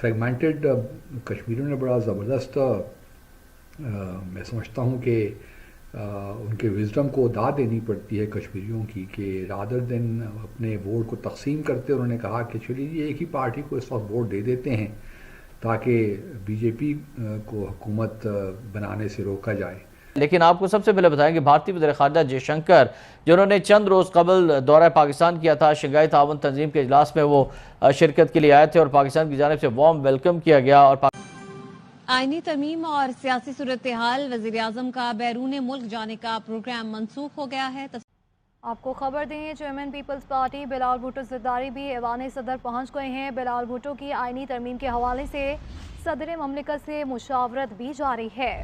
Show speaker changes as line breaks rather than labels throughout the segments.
Fragmented کشمیریوں نے بڑا زبردست میں سمجھتا ہوں کہ ان کے وزڈم کو داد دینی پڑتی ہے کشمیریوں کی کہ رادر دن اپنے ووٹ کو تقسیم کرتے انہوں نے کہا کہ چلیے ایک ہی پارٹی کو اس وقت ووٹ دے دیتے ہیں تاکہ بی جے پی کو حکومت بنانے سے روکا جائے.
لیکن آپ کو سب سے پہلے بتائیں کہ بھارتی وزیر خارجہ جے شنکر جنہوں نے چند روز قبل دورہ پاکستان کیا تھا، شنگھائی تعاون تنظیم کے اجلاس میں وہ شرکت کے لیے آئے تھے اور پاکستان کی جانب سے وارم ویلکم کیا گیا. اور
آئینی ترمیم اور سیاسی صورتحال، وزیراعظم کا بیرون ملک جانے کا پروگرام منسوخ ہو گیا ہے.
آپ کو خبر دیں، چیئرمین پیپلز پارٹی بلال بھٹو زرداری بھی ایوان صدر پہنچ گئے ہیں. بلال بھٹو کی آئینی ترمیم کے حوالے سے صدر مملکت سے مشاورت بھی جاری ہے.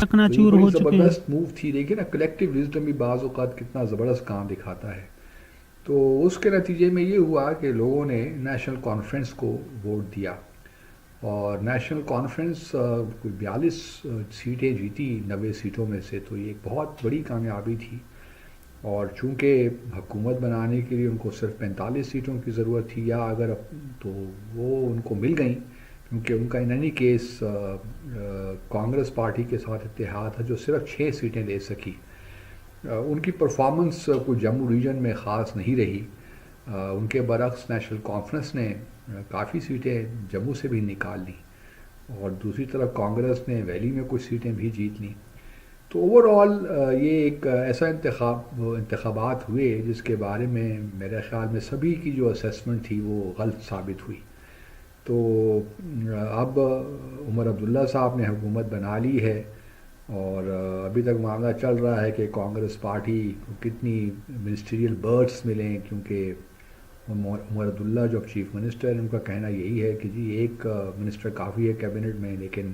بڑی زبردست موو تھی. دیکھیں نا کلیکٹیو وزڈم بھی بعض اوقات کتنا زبردست کام دکھاتا ہے. تو اس کے نتیجے میں یہ ہوا کہ لوگوں نے نیشنل کانفرنس کو ووٹ دیا اور نیشنل کانفرنس کوئی 42 سیٹیں جیتی 90 سیٹوں میں سے. تو یہ ایک بہت بڑی کامیابی تھی اور چونکہ حکومت بنانے کے لیے ان کو صرف 45 سیٹوں کی ضرورت تھی یا اگر تو وہ ان کو مل گئیں کیونکہ ان کا in any case Congress party کے ساتھ اتحاد تھا جو صرف 6 سیٹیں لے سکی. ان کی پرفارمنس کوئی جموں ریجن میں خاص نہیں رہی. ان کے برعکس نیشنل کانفرنس نے کافی سیٹیں جموں سے بھی نکال لیں اور دوسری طرف کانگریس نے ویلی میں کچھ سیٹیں بھی جیت لیں. تو اوور آل یہ ایک ایسا انتخابات ہوئے جس کے بارے میں میرے خیال میں سبھی کی جو اسیسمنٹ تھی وہ غلط ثابت ہوئی. تو اب عمر عبداللہ صاحب نے حکومت بنا لی ہے اور ابھی تک معاملہ چل رہا ہے کہ کانگریس پارٹی کو کتنی منسٹریل برڈس ملیں کیونکہ عمر عبداللہ جو چیف منسٹر ہیں ان کا کہنا یہی ہے کہ جی ایک منسٹر کافی ہے کیبنٹ میں، لیکن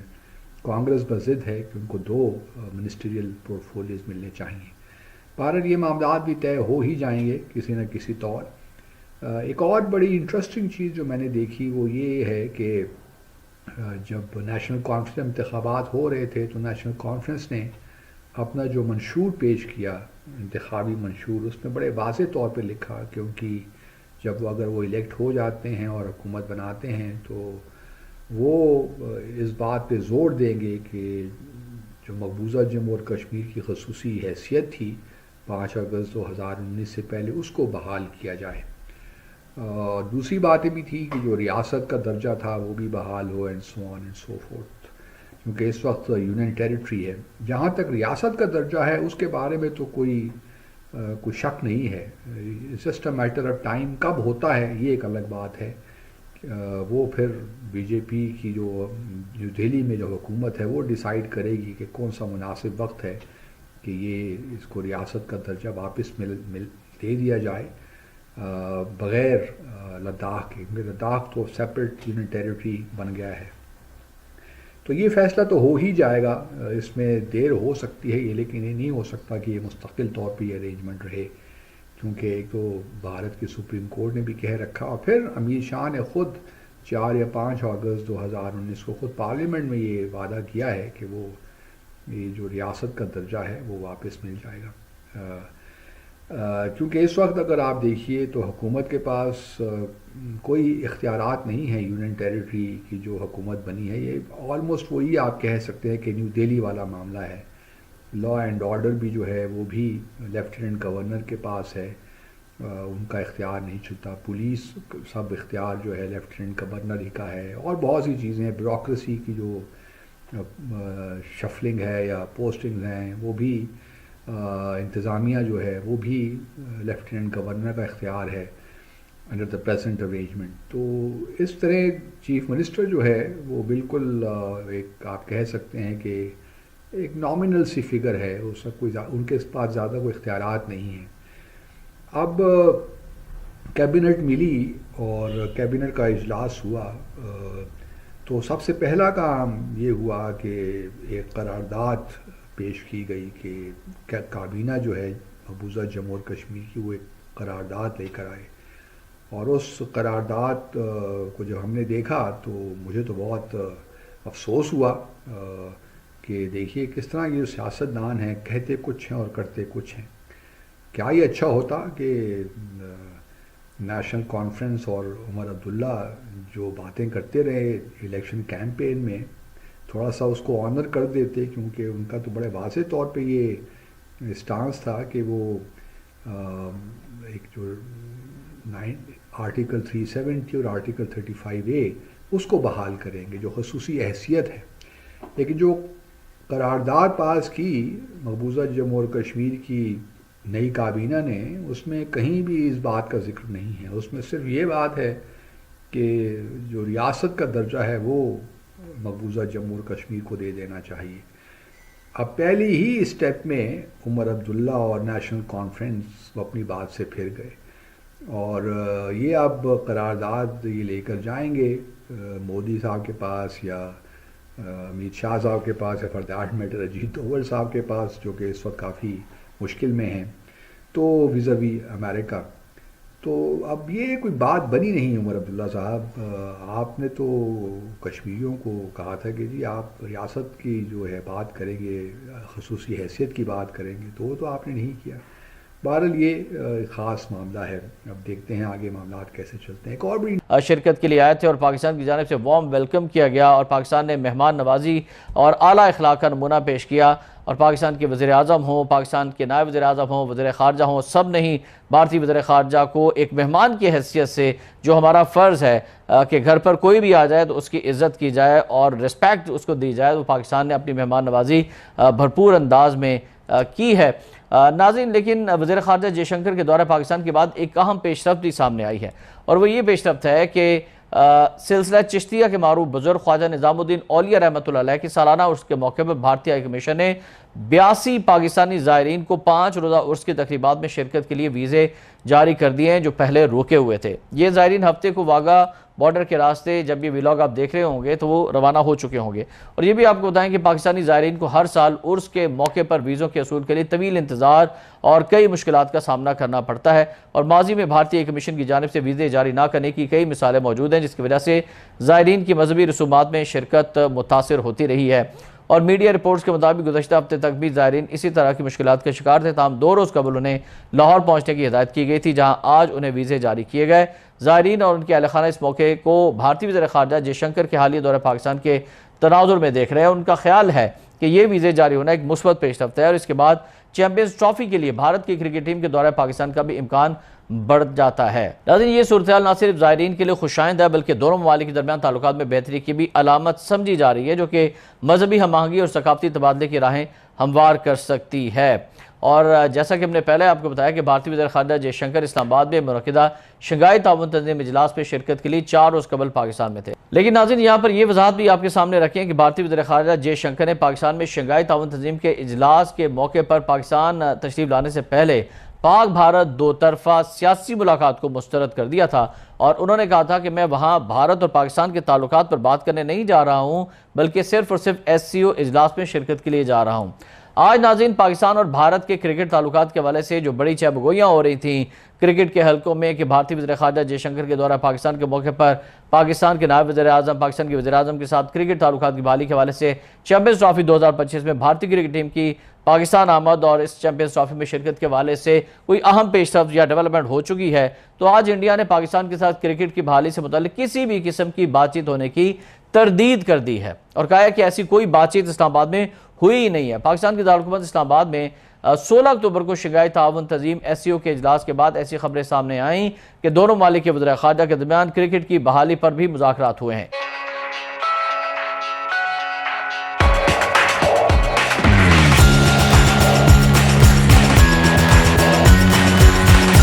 کانگریس بضد ہے کہ ان کو 2 منسٹریل پورٹ فولیوز ملنے چاہیے. بہرحال یہ معاملات بھی طے ہو ہی جائیں گے کسی نہ کسی طور. ایک اور بڑی انٹرسٹنگ چیز جو میں نے دیکھی وہ یہ ہے کہ جب نیشنل کانفرنس انتخابات ہو رہے تھے تو نیشنل کانفرنس نے اپنا جو منشور پیش کیا انتخابی منشور، اس میں بڑے واضح طور پہ لکھا کیونکہ جب اگر وہ الیکٹ ہو جاتے ہیں اور حکومت بناتے ہیں تو وہ اس بات پہ زور دیں گے کہ جو مقبوضہ جموں اور کشمیر کی خصوصی حیثیت تھی 5 اگست 2019 سے پہلے اس کو بحال کیا جائے. دوسری باتیں بھی تھی کہ جو ریاست کا درجہ تھا وہ بھی بحال ہو and so on and so forth کیونکہ اس وقت یونین ٹیریٹری ہے. جہاں تک ریاست کا درجہ ہے اس کے بارے میں تو کوئی شک نہیں ہے. Just a matter of time کب ہوتا ہے یہ ایک الگ بات ہے. وہ پھر بی جے پی کی جو دہلی میں جو حکومت ہے وہ ڈیسائیڈ کرے گی کہ کون سا مناسب وقت ہے کہ یہ اس کو ریاست کا درجہ واپس دے دیا جائے بغیر لداخ کے. لداخ تو سیپریٹ یونین ٹیریٹری بن گیا ہے. تو یہ فیصلہ تو ہو ہی جائے گا. اس میں دیر ہو سکتی ہے یہ، لیکن یہ نہیں ہو سکتا کہ یہ مستقل طور پہ یہ ارینجمنٹ رہے کیونکہ ایک تو بھارت کی سپریم کورٹ نے بھی کہہ رکھا اور پھر امیر شاہ نے خود 4 یا 5 اگست 2019 کو خود پارلیمنٹ میں یہ وعدہ کیا ہے کہ وہ یہ جو ریاست کا درجہ ہے وہ واپس مل جائے گا. کیونکہ اس وقت اگر آپ دیکھیے تو حکومت کے پاس کوئی اختیارات نہیں ہیں. یونین ٹیریٹری کی جو حکومت بنی ہے یہ آلموسٹ وہی آپ کہہ سکتے ہیں کہ نیو دہلی والا معاملہ ہے. لا اینڈ آرڈر بھی جو ہے وہ بھی لیفٹیننٹ گورنر کے پاس ہے، ان کا اختیار نہیں چلتا. پولیس سب اختیار جو ہے لیفٹیننٹ گورنر ہی کا ہے اور بہت سی چیزیں ہیں. بیوروکریسی کی جو شفلنگ ہے یا پوسٹنگز ہیں وہ بھی انتظامیہ جو ہے وہ بھی لیفٹیننٹ گورنر کا اختیار ہے انڈر دا پریزنٹ ارینجمنٹ. تو اس طرح چیف منسٹر جو ہے وہ بالکل ایک آپ کہہ سکتے ہیں کہ ایک نامنل سی فگر ہے. اس کا کوئی ان کے پاس زیادہ کوئی اختیارات نہیں ہیں. اب کیبنٹ ملی اور کیبنٹ کا اجلاس ہوا تو سب سے پہلا کام یہ ہوا کہ ایک قرارداد پیش کی گئی کہ کابینہ جو ہے مقبوضہ جموں اور کشمیر کی وہ ایک قرارداد لے کر آئے. اور اس قرارداد کو جب ہم نے دیکھا تو مجھے تو بہت افسوس ہوا کہ دیکھیے کس طرح یہ سیاستدان ہیں، کہتے کچھ ہیں اور کرتے کچھ ہیں. کیا یہ اچھا ہوتا کہ نیشنل کانفرنس اور عمر عبداللہ جو باتیں کرتے رہے الیکشن کیمپین میں، تھوڑا سا اس کو آنر کر دیتے، کیونکہ ان کا تو بڑے واضح طور پہ یہ اسٹانس تھا کہ وہ ایک جو آرٹیکل 370 اور آرٹیکل 35A اس کو بحال کریں گے جو خصوصی حیثیت ہے. لیکن جو قرارداد پاس کی مقبوضہ جموں اور کشمیر کی نئی کابینہ نے، اس میں کہیں بھی اس بات کا ذکر نہیں ہے. اس میں صرف یہ بات ہے کہ جو ریاست کا درجہ ہے وہ مقبوضہ جموں اور کشمیر کو دے دینا چاہیے. اب پہلی ہی اسٹیپ میں عمر عبداللہ اور نیشنل کانفرنس وہ اپنی بات سے پھر گئے، اور یہ اب قرارداد یہ لے کر جائیں گے مودی صاحب کے پاس یا امیت شاہ صاحب کے پاس یا for that matter Ajit Doval صاحب کے پاس، جو کہ اس وقت کافی مشکل میں ہیں، تو ویزاوی امریکہ. تو اب یہ کوئی بات بنی نہیں. عمر عبداللہ صاحب، آپ نے تو کشمیریوں کو کہا تھا کہ جی آپ ریاست کی جو ہے بات کریں گے، خصوصی حیثیت کی بات کریں گے، تو وہ تو آپ نے نہیں کیا. بہرحال یہ خاص معاملہ ہے. اب دیکھتے ہیں آگے معاملات کیسے چلتے ہیں. ایک اور بھی
شرکت کے لیے آئے تھے اور پاکستان کی جانب سے وارم ویلکم کیا گیا، اور پاکستان نے مہمان نوازی اور اعلیٰ اخلاق کا نمونہ پیش کیا. اور پاکستان کے وزیر اعظم ہوں، پاکستان کے نائب وزیر اعظم ہوں، وزیر خارجہ ہوں، سب نے ہی بھارتی وزیر خارجہ کو ایک مہمان کی حیثیت سے، جو ہمارا فرض ہے کہ گھر پر کوئی بھی آ جائے تو اس کی عزت کی جائے اور رسپیکٹ اس کو دی جائے، تو پاکستان نے اپنی مہمان نوازی بھرپور انداز میں کی ہے. ناظرین، لیکن وزیر خارجہ جے شنکر کے دورہ پاکستان کے بعد ایک اہم پیش رفت بھی سامنے آئی ہے، اور وہ یہ پیش رفت ہے کہ سلسلہ چشتیہ کے معروف بزرگ خواجہ نظام الدین اولیاء رحمۃ اللہ علیہ کی سالانہ عرس کے موقع پر بھارتی ہائی کمیشن نے 82 پاکستانی زائرین کو 5 روزہ عرس کی تقریبات میں شرکت کے لیے ویزے جاری کر دیے ہیں، جو پہلے روکے ہوئے تھے. یہ زائرین ہفتے کو واگا بارڈر کے راستے، جب یہ ویلاگ آپ دیکھ رہے ہوں گے تو وہ روانہ ہو چکے ہوں گے. اور یہ بھی آپ کو بتائیں کہ پاکستانی زائرین کو ہر سال عرس کے موقع پر ویزوں کے حصول کے لیے طویل انتظار اور کئی مشکلات کا سامنا کرنا پڑتا ہے، اور ماضی میں بھارتی ہائی کمیشن کی جانب سے ویزے جاری نہ کرنے کی کئی مثالیں موجود ہیں، جس کی وجہ سے زائرین کی مذہبی رسومات میں شرکت متاثر ہوتی رہی ہے. اور میڈیا رپورٹس کے مطابق گزشتہ ہفتے تک بھی زائرین اسی طرح کی مشکلات کے شکار تھے. تاہم 2 روز قبل انہیں لاہور پہنچنے کی ہدایت کی گئی تھی، جہاں آج انہیں ویزے جاری کیے گئے. زائرین اور ان کے اہل خانہ اس موقع کو بھارتی وزیر خارجہ جے شنکر کے حالیہ دورہ پاکستان کے تناظر میں دیکھ رہے ہیں. ان کا خیال ہے کہ یہ ویزے جاری ہونا ایک مثبت پیش رفت ہے، اور اس کے بعد چیمپئنز ٹرافی کے لیے بھارت کی کرکٹ ٹیم کے دورہ پاکستان کا بھی امکان بڑھ جاتا ہے. ناظرین، یہ صورتحال نہ صرف زائرین کے لیے خوشائند ہے بلکہ دونوں ممالک کے درمیان تعلقات میں بہتری کی بھی علامت سمجھی جا رہی ہے، جو کہ مذہبی ہم آہنگی اور ثقافتی تبادلے کی راہیں ہموار کر سکتی ہے. اور جیسا کہ ہم نے پہلے آپ کو بتایا کہ بھارتی وزیر خارجہ جے شنکر اسلام آباد میں منعقدہ شنگھائی تعاون تنظیم اجلاس میں شرکت کے لیے 4 روز قبل پاکستان میں تھے. لیکن ناظرین، یہاں پر یہ وضاحت بھی آپ کے سامنے رکھیں کہ بھارتی وزیر خارجہ جے شنکر نے پاکستان میں شنگھائی تعاون تنظیم کے اجلاس کے موقع پر پاکستان تشریف لانے سے پہلے پاک بھارت 2 طرفہ سیاسی ملاقات کو مسترد کر دیا تھا، اور انہوں نے کہا تھا کہ میں وہاں بھارت اور پاکستان کے تعلقات پر بات کرنے نہیں جا رہا ہوں، بلکہ صرف اور صرف SCO اجلاس میں شرکت کے لیے جا رہا ہوں. آج ناظرین، پاکستان اور بھارت کے کرکٹ تعلقات کے حوالے سے جو بڑی چہبگوئیاں ہو رہی تھیں کرکٹ کے حلقوں میں کہ بھارتی وزیر خارجہ جے شنکر کے دورہ پاکستان کے موقع پر پاکستان کے نائب وزیر اعظم، پاکستان کے وزیر اعظم کے ساتھ کرکٹ تعلقات کی بحالی کے حوالے سے چیمپئنز ٹرافی 2025 میں بھارتی کرکٹ ٹیم کی پاکستان آمد اور اس چیمپئنز ٹرافی میں شرکت کے حوالے سے کوئی اہم پیش رفت یا ڈیولپمنٹ ہو چکی ہے، تو آج انڈیا نے پاکستان کے ساتھ کرکٹ کی بحالی سے متعلق کسی بھی قسم کی بات چیت ہونے کی تردید کر دی ہے، اور کہا ہے کہ ایسی کوئی بات چیت اسلام آباد میں ہوئی ہی نہیں ہے. پاکستان کی دارالحکومت اسلام آباد میں 16 اکتوبر کو شنگھائی تعاون تنظیم SCO کے اجلاس کے بعد ایسی خبریں سامنے آئیں کہ دونوں ممالک کے وزراء خارجہ کے درمیان کرکٹ کی بحالی پر بھی مذاکرات ہوئے ہیں.